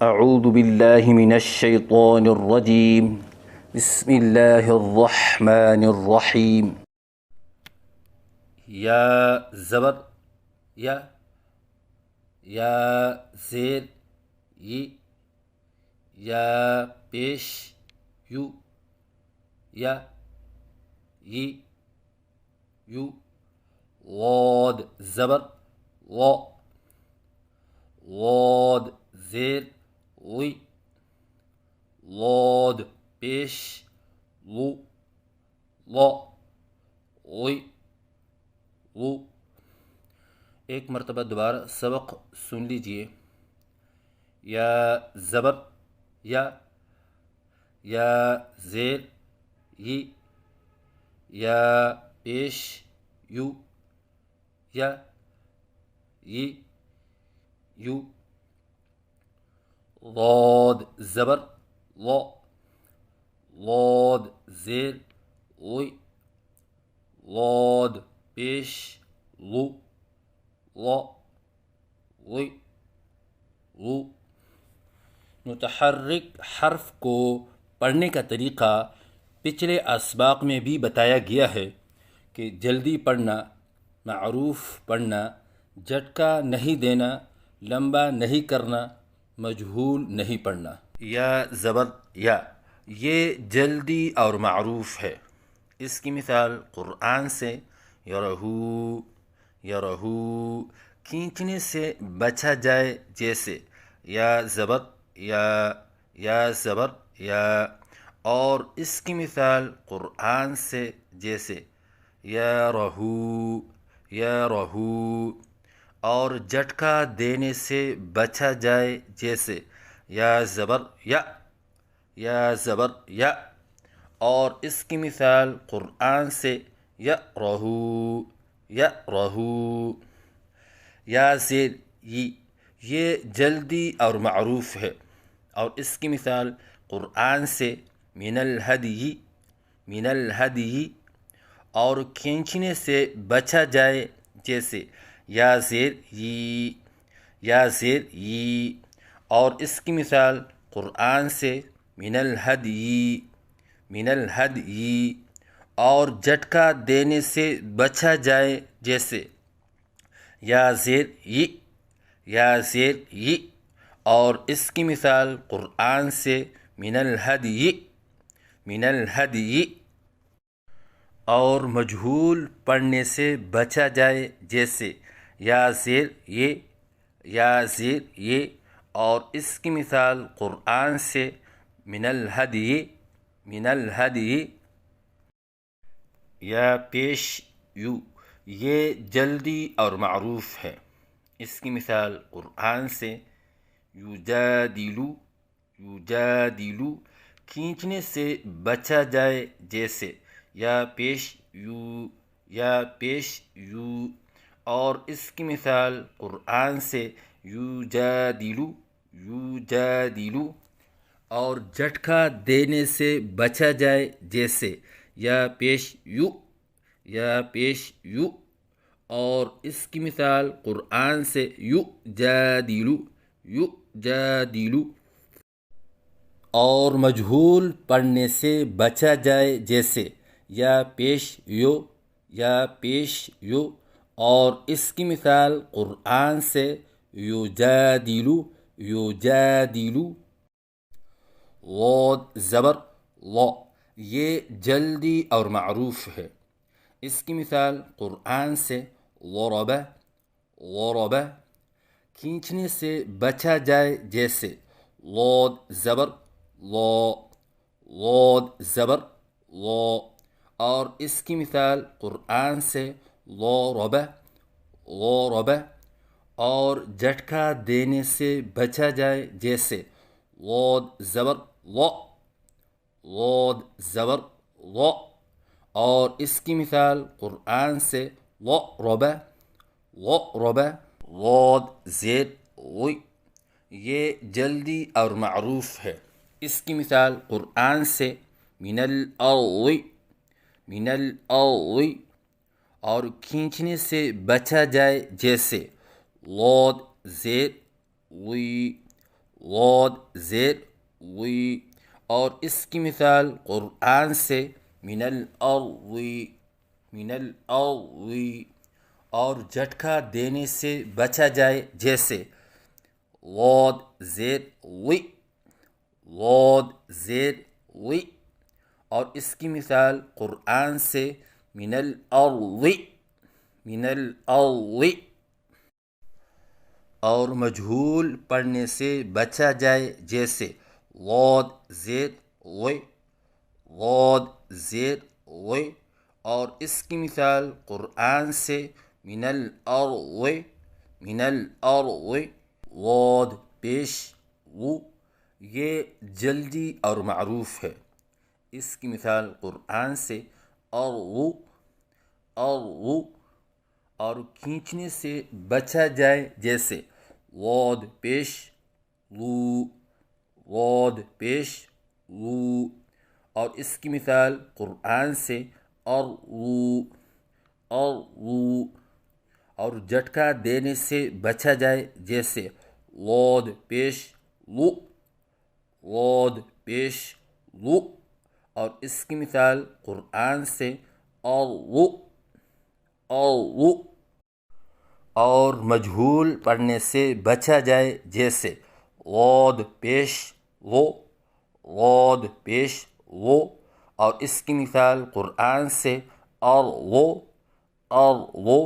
اعوذ باللہ من الشیطان الرجیم بسم اللہ الرحمن الرحیم. یا زبر یا زیر یا پیش یا واد زبر واد زیر واد پیش و ایک مرتبہ دوبارہ سبق سن لیجئے. یا زبر یا زیر یا پیش یا ضاد زبر ضاد زیر ضاد پیش متحرک حرف کو پڑھنے کا طریقہ پچھلے اسباق میں بھی بتایا گیا ہے کہ جلدی پڑھنا، معروف پڑھنا، جھٹکا نہیں دینا، لمبا نہیں کرنا، مجہول نہیں پڑھنا. یا زبر یا یہ جلدی اور معروف ہے. اس کی مثال قرآن سے یرہو کھینچنے سے بچا جائے جیسے یا زبر یا زبر یا، اور اس کی مثال قرآن سے جیسے یرہو اور جھٹکا دینے سے بچا جائے جیسے یا زبر یا زبر یا، اور اس کی مثال قرآن سے یرہو یا زیر یہ جلدی اور معروف ہے، اور اس کی مثال قرآن سے من الہدی اور کھینچنے سے بچا جائے جیسے یا زیر اور اس کی مثال قرآن سے من الہدی اور جھٹکا دینے سے بچا جائے جیسے یا زیر اور اس کی مثال قرآن سے من الہدی اور مجہول پڑھنے سے بچا جائے جیسے یا زیر اور اس کی مثال قرآن سے من الہدی یا پیش یہ جلدی اور معروف ہے. اس کی مثال قرآن سے یجادلو کھینچنے سے بچا جائے جیسے یا پیش اور اس کی مثال قرآن سے یجادلو اور جھٹکا دینے سے بچا جائے جیسے یا پیش اور اس کی مثال قرآن سے یجادلو اور مجہول پڑھنے سے بچا جائے جیسے یا پیش اور اس کی مثال قرآن سے یجادلو واد زبر یہ جلدی اور معروف ہے. اس کی مثال قرآن سے ضرب کھینچنے سے بچا جائے جیسے ضاد زبر اور اس کی مثال قرآن سے ضرب اور جھٹکا دینے سے بچا جائے جیسے ضاد زبر اور اس کی مثال قرآن سے ضرب ضاد زیر یہ جلدی اور معروف ہے. اس کی مثال قرآن سے من الارض اور کھینچنے سے بچا جائے جیسے ضاد زیر غود زیر وی، اور اس کی مثال قرآن سے من الارض، من الارض، اور جھٹکا دینے سے بچا جائے جیسے غود زیر وی، غود زیر وی، اور اس کی مثال قرآن سے من الارض، من الارض، اور مجہول پڑھنے سے بچا جائے جیسے غود زیر وی، غود زیر وی، اور اس کی مثال قرآن سے من الارض، من الارض، غود پیش و، یہ جلدی اور معروف ہے، اس کی مثال قرآن سے ارغو، ارغو، اور کھینچنے سے بچا جائے جیسے غود پیش غو، غود پیش غو، اور اس کی مثال قرآن سے ارغو، ارغو، اور جھٹکا دینے سے بچا جائے جیسے غود پیش غو، غود پیش غو، اور اس کی مثال قرآن سے ارغو، ارغو، اور مجہول پڑھنے سے بچا جائے جیسے غود پیش غو، غود پیش غو، اور اس کی مثال قرآن سے ارغو، ارغو،